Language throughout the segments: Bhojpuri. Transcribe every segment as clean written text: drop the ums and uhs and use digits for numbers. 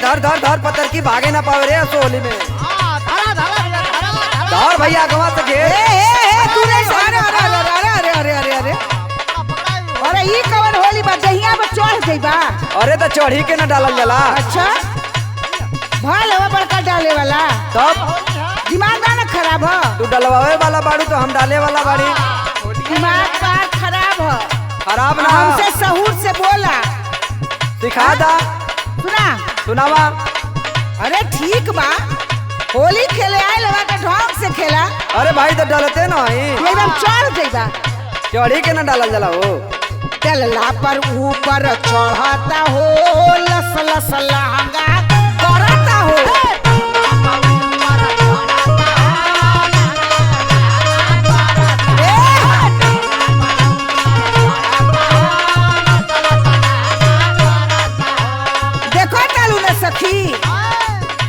धर धर धर पतर की भागे ना पावे रे असोली में। धर भैया गवा से घेर। तू रे अरे अरे अरे अरे अरे अरे अरे अरे ई कवन होली बा दहिया में चढ़ गई बा। अरे तो चढ़ी के ना डालल जाला। अच्छा भाल हवा बड़का डाले वाला तब दिमाग ना खराब हो। तू डलवावे वाला बाड़ू तो हम डाले वाला बाड़ी। दिमाग बात खराब हो। खराब ना हमसे सहूर से बोला सिखा दा। सुना सुनावा। अरे ठीक बा होली खेले आए लगा के ढंग से खेला। अरे भाई तो डलते नहीं एकदम चढ़ गई बा। चढ़ी के ना डालल जाला हो। डलला पर ऊपर चढ़ता हो लस लस लहंगा करता हो। देखो तालू ने सखी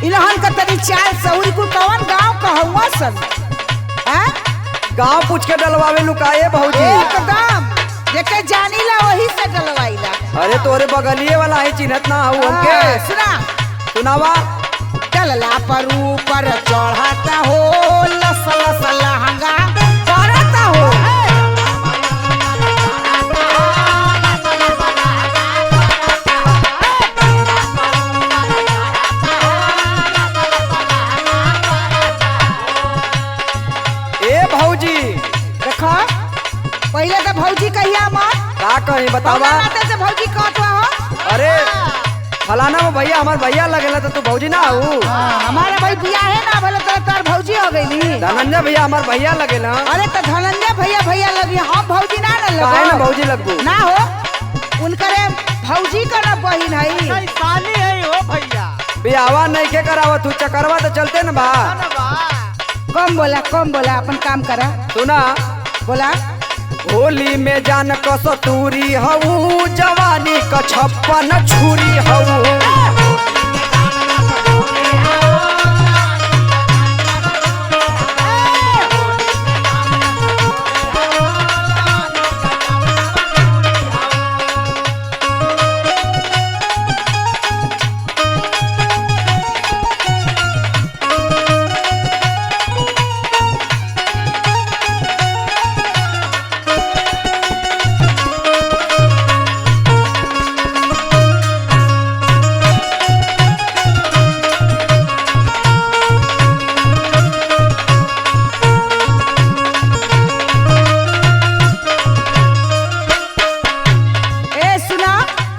इन्हन का तनी चाल सौरी को कौन गांव कहवा सन गाँव पूछ के डलवावे लुकाए भौजी। एकदम जेके जानीला वही से डलवाईला। अरे तोरे बगलिए वाला है चिन्हत ना हूँ हमके। सुना सुनावा। डलला पर ऊपर चढ़ाता हो लस लस लहंगा करता हो। ए भौजी देखो पहले तो भौजी कहिया मत का कहीं बतावा। नाते से भौजी कहत हो। अरे फलाना में भैया हमार भैया लगेला तो तू भौजी ना हूँ। हमारा भाई बिया है ना बोले तो तार भौजी हो गई। धनंजय भैया हमार भैया लगेला। अरे तो धनंजय भैया भैया लगी हम भौजी ना लगो। काहे ना भौजी लगबू ना हो उनकरे भौजी का ना बहिन है साली है हो भैया। बियावा नहीं के करावा तू चकरवा तो चलते न बा। कम बोला अपन काम करा। सुना बोला होली में जान कसतूरी हऊ जवानी क 56 छुरी हऊ।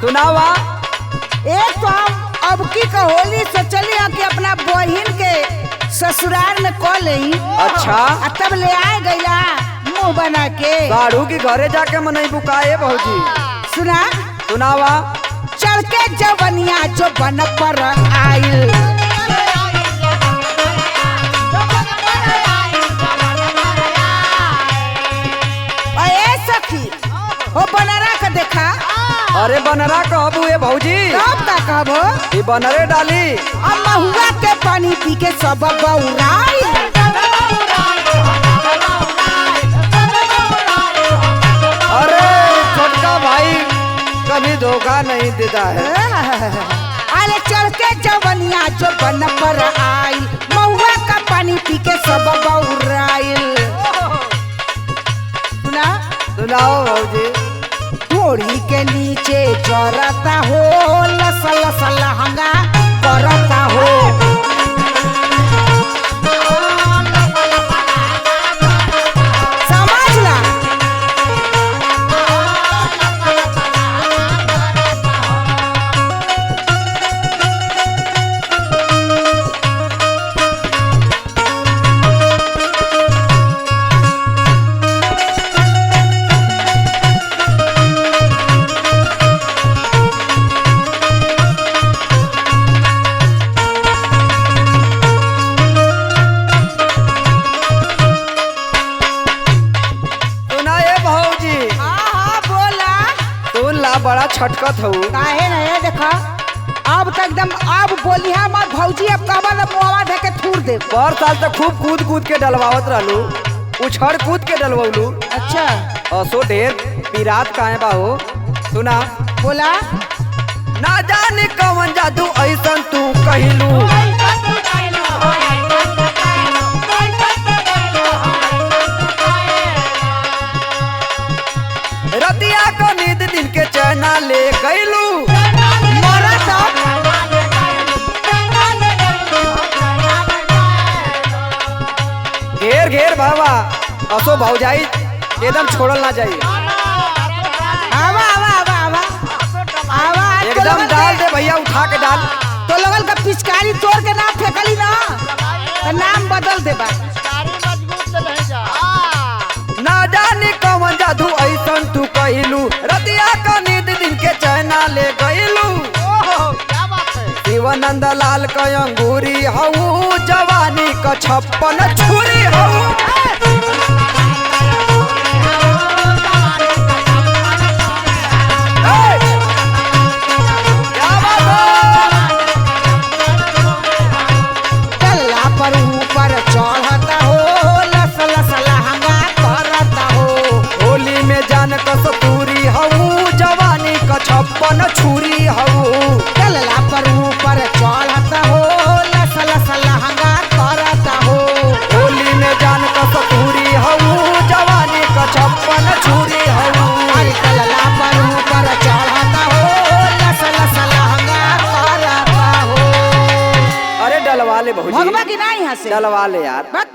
सुनावा। एक तो हम अब की का होली से चली आके अपना बहिन के ससुराल में कॉल ले। अच्छा तब ले आए गईला मुंह बना के। साड़ू की घरे जाके मनई बुकाए भौजी। सुना सुनावा। चढ़ के जवनिया जो बन पर आइल। सखी हो बनरा का देखा। अरे बनरा कहबू ए भौजी। कब का कहबो ई बनरे डाली। अब महुआ के पानी पी के सब बौराई। अरे छोटका भाई कभी धोखा नहीं देता है। अरे चढ़ के जवनिया जो बन पर आई महुआ का पानी पी के सब बौराई। सुना सुनाओ भौजी। घोड़ी के नीचे चरता हो लस लस लहंगा करता हो। समझला। बड़ा छटकत हूँ। काहे नहीं देखा अब तक एकदम अब बोलिया मत भौजी अब कहबा ना मुआवा धके थूर दे। पर साल तक खूब कूद कूद के डलवावत रहलू उछड़ कूद के डलवलू। अच्छा असो ढेर पिरात काहे बा हो। सुना बोला ना जाने कौन जादू ऐसन तू कहलू रतिया को नींद दिन के चैना ले गईलू मोरा तो घेर घेर भावा असो भौजाई एकदम छोड़ल ना जाई आवा आवा आवा आवा आवा आज तो एकदम लगन डाल के- दे भैया उठा के डाल तो लगन का पिचकारी तोड़ के ना फेंकली ना तो नाम बदल देबा ना जाने कौन जादू ऐसन तू कहलू रतिया का नींद दिन के चैना ले गईलू शिवानंद लाल का अंगूरी हऊ जवानी का 56 छुरी हऊ क्या बात है? चल्ला पर ऊपर चढ़ता हो लस लस लहंगा करता हो होली में जान कस्तूरी हऊ जवानी का 56 छुरी हऊ चल्ला पर ऊपर चढ़ता हो लस लस लहंगा करता हो होली में जान कस्तूरी हऊ जवानी का 56 छुरी हऊ अरे चल्ला पर ऊपर चढ़ता हो लस लस लहंगा करता हो अरे डलवा ले बहुजी भगवा की नहीं हंसे डलवा ले यार बस